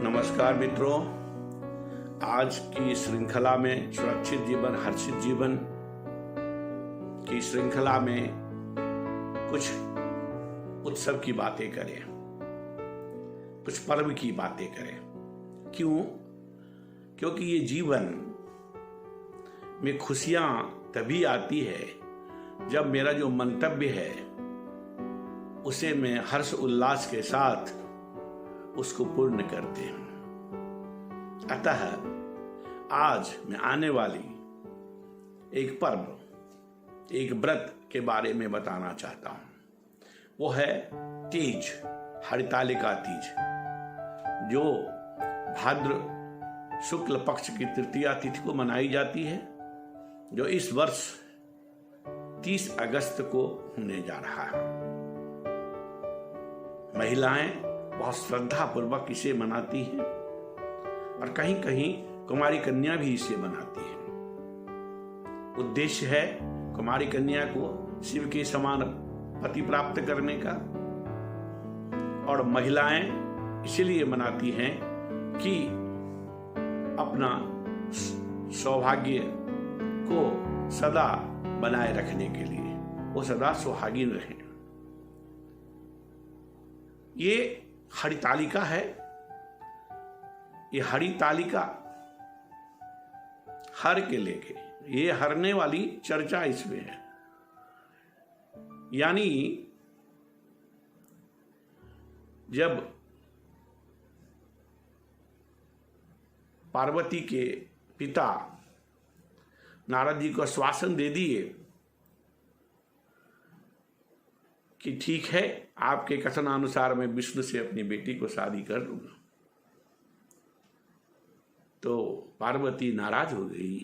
नमस्कार मित्रों, आज की श्रृंखला में सुरक्षित जीवन हर्षित जीवन की श्रृंखला में कुछ उत्सव की बातें करें, कुछ पर्व की बातें करें। क्यों? क्योंकि ये जीवन में खुशियां तभी आती है जब मेरा जो मंतव्य है उसे मैं हर्ष उल्लास के साथ उसको पूर्ण करते हैं। अतः आज मैं आने वाली एक पर्व, एक व्रत के बारे में बताना चाहता हूं। वो है तीज, हरितालिका तीज, जो भाद्र शुक्ल पक्ष की तृतीया तिथि को मनाई जाती है, जो इस वर्ष 30 अगस्त को होने जा रहा है। महिलाएं बहुत श्रद्धा पूर्वक इसे मनाती हैं और कहीं कहीं कुमारी कन्या भी इसे मनाती है। उद्देश्य है कुमारी कन्या को शिव के समान पति प्राप्त करने का, और महिलाएं इसलिए मनाती हैं कि अपना सौभाग्य को सदा बनाए रखने के लिए वो सदा सुहागिन रहें। ये हरितालिका है। ये हरितालिका हर के लेके, ये हरने वाली चर्चा इसमें है। यानी जब पार्वती के पिता नारद जी को आश्वासन दे दिए कि ठीक है, आपके कथनानुसार मैं विष्णु से अपनी बेटी को शादी कर लूंगा, तो पार्वती नाराज हो गई,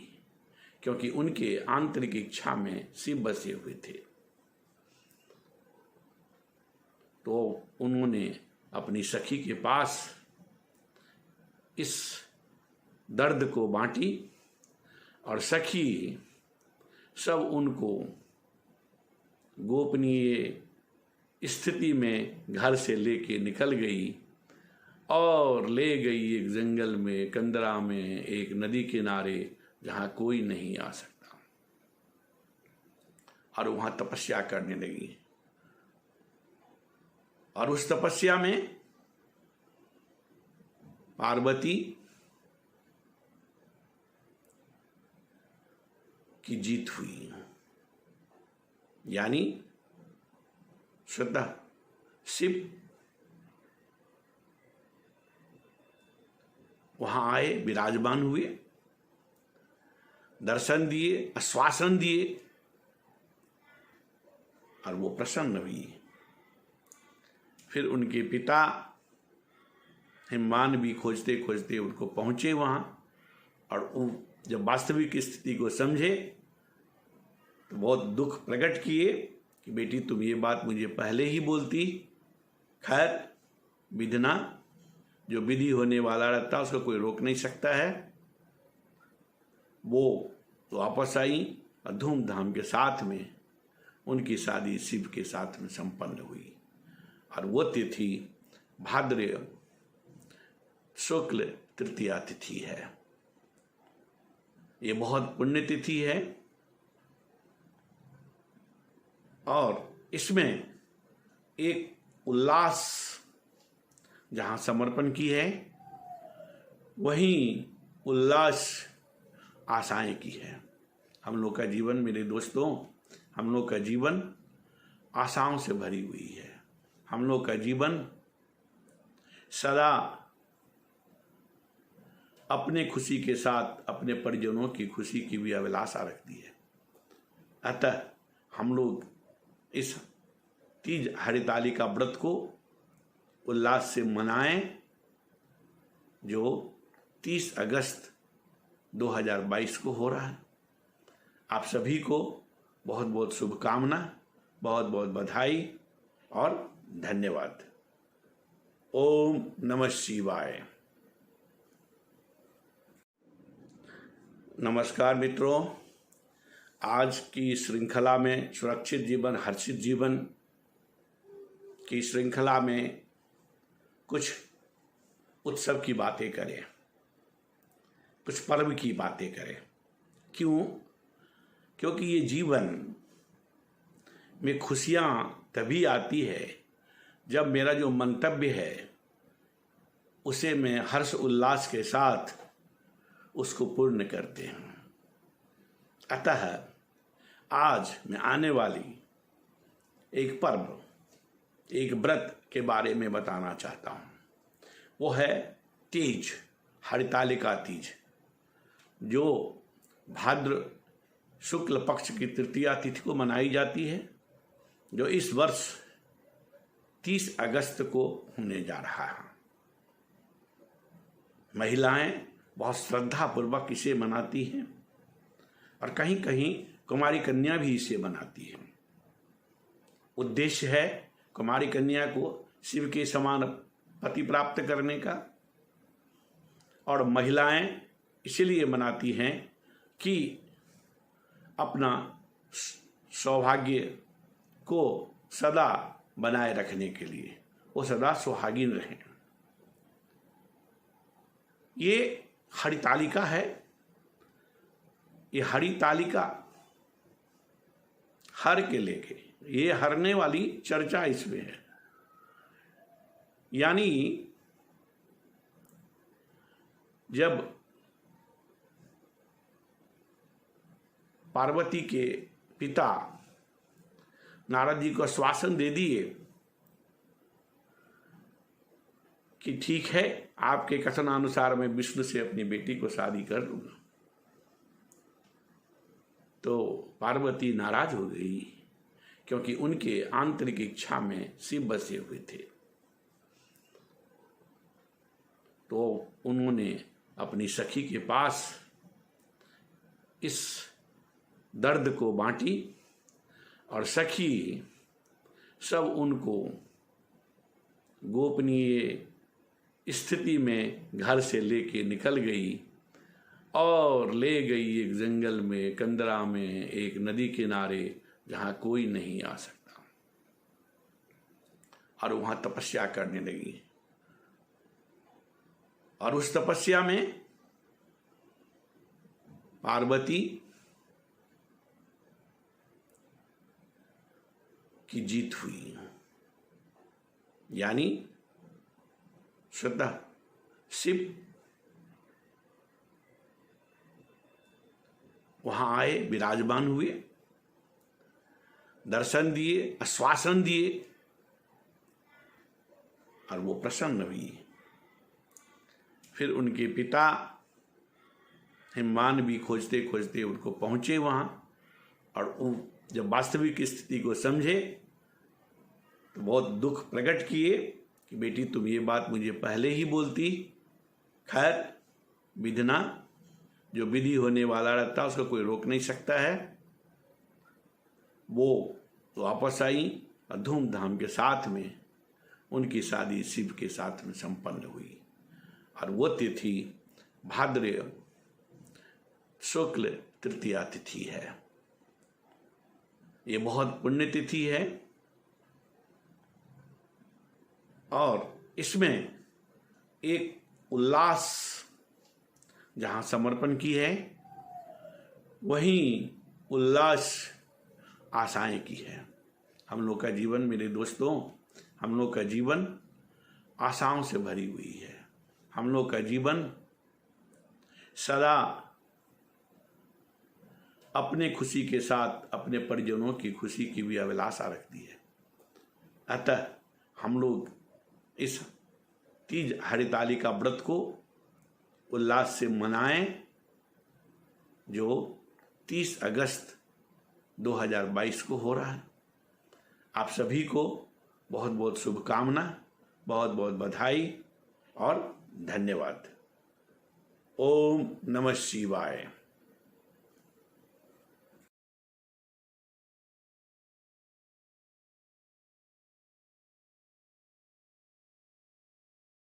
क्योंकि उनके आंतरिक इच्छा में शिव बसे हुए थे। तो उन्होंने अपनी सखी के पास इस दर्द को बांटी और सखी सब उनको गोपनीय स्थिति में घर से लेके निकल गई और ले गई एक जंगल में, कंदरा में, एक नदी किनारे जहां कोई नहीं आ सकता, और वहां तपस्या करने लगी। और उस तपस्या में पार्वती की जीत हुई। यानी स्वतः शिव वहां आए, विराजमान हुए, दर्शन दिए, आश्वासन दिए, और वो प्रसन्न हुई। फिर उनके पिता हिमवान भी खोजते खोजते उनको पहुंचे वहां, और जब वास्तविक स्थिति को समझे तो बहुत दुख प्रकट किए कि बेटी, तुम ये बात मुझे पहले ही बोलती। खैर, विधना, जो विधि होने वाला रहता है उसको कोई रोक नहीं सकता है। वो तो वापस आई और धूमधाम के साथ में उनकी शादी शिव के साथ में संपन्न हुई। और वो तिथि भाद्र शुक्ल तृतीया तिथि है। ये बहुत पुण्य तिथि है, और इसमें एक उल्लास जहां समर्पण की है, वहीं उल्लास आशाएं की है। हम लोग का जीवन, मेरे दोस्तों, हम लोग का जीवन आशाओं से भरी हुई है। हम लोग का जीवन सदा अपने खुशी के साथ अपने परिजनों की खुशी की भी अभिलाषा रखती है। अतः हम लोग इस तीज हरितालिका व्रत को उल्लास से मनाएं, जो 30 अगस्त 2022 को हो रहा है। आप सभी को बहुत बहुत शुभकामना, बहुत बहुत बधाई और धन्यवाद। ओम नमः शिवाय। नमस्कार मित्रों, आज की श्रृंखला में सुरक्षित जीवन हर्षित जीवन की श्रृंखला में कुछ उत्सव की बातें करें, कुछ पर्व की बातें करें। क्यों? क्योंकि ये जीवन में खुशियाँ तभी आती है जब मेरा जो मंतव्य है उसे मैं हर्ष उल्लास के साथ उसको पूर्ण करते हैं। अतः आज मैं आने वाली एक पर्व, एक व्रत के बारे में बताना चाहता हूँ। वो है तीज, हरितालिका तीज, जो भाद्र शुक्ल पक्ष की तृतीया तिथि को मनाई जाती है, जो इस वर्ष 30 अगस्त को होने जा रहा है। महिलाएं बहुत श्रद्धापूर्वक इसे मनाती हैं और कहीं कहीं कुमारी कन्या भी इसे मनाती है। उद्देश्य है कुमारी कन्या को शिव के समान पति प्राप्त करने का, और महिलाएं इसलिए मनाती हैं कि अपना सौभाग्य को सदा बनाए रखने के लिए वो सदा सुहागिन रहें। ये हरितालिका है। ये हरितालिका हर के लेके, ये हरने वाली चर्चा इसमें है। यानी जब पार्वती के पिता नारद जी को आश्वासन दे दिए कि ठीक है, आपके कथनानुसार मैं विष्णु से अपनी बेटी को शादी कर लूंगा, तो पार्वती नाराज हो गई, क्योंकि उनके आंतरिक इच्छा में शिव बसे हुए थे। तो उन्होंने अपनी सखी के पास इस दर्द को बांटी और सखी सब उनको गोपनीय स्थिति में घर से लेके निकल गई और ले गई एक जंगल में, कंदरा में, एक नदी किनारे जहाँ कोई नहीं आ सकता, और वहाँ तपस्या करने लगी। और उस तपस्या में पार्वती की जीत हुई। यानी स्वतः शिव वहां आए, विराजमान हुए, दर्शन दिए, आश्वासन दिए, और वो प्रसन्न हुई। फिर उनके पिता हिमवान भी खोजते खोजते उनको पहुंचे वहां, और जब वास्तविक स्थिति को समझे तो बहुत दुख प्रकट किए कि बेटी तुम ये बात मुझे पहले ही बोलती। खैर, विधना, जो विधि होने वाला रहता है उसको कोई रोक नहीं सकता है। वो वापस आई और धूमधाम के साथ में उनकी शादी शिव के साथ में संपन्न हुई। और वो तिथि भाद्र शुक्ल तृतीया तिथि है। ये बहुत पुण्य तिथि है और इसमें एक उल्लास जहाँ समर्पण की है, वहीं उल्लास आशाएं की है। हम लोग का जीवन, मेरे दोस्तों, हम लोग का जीवन आशाओं से भरी हुई है। हम लोग का जीवन सदा अपने खुशी के साथ अपने परिजनों की खुशी की भी अभिलाषा रखती है। अतः हम लोग इस तीज हरितालिका व्रत को उल्लास से मनाएं, जो 30 अगस्त 2022 को हो रहा है। आप सभी को बहुत बहुत शुभकामना, बहुत बहुत बधाई और धन्यवाद। ओम नमः शिवाय।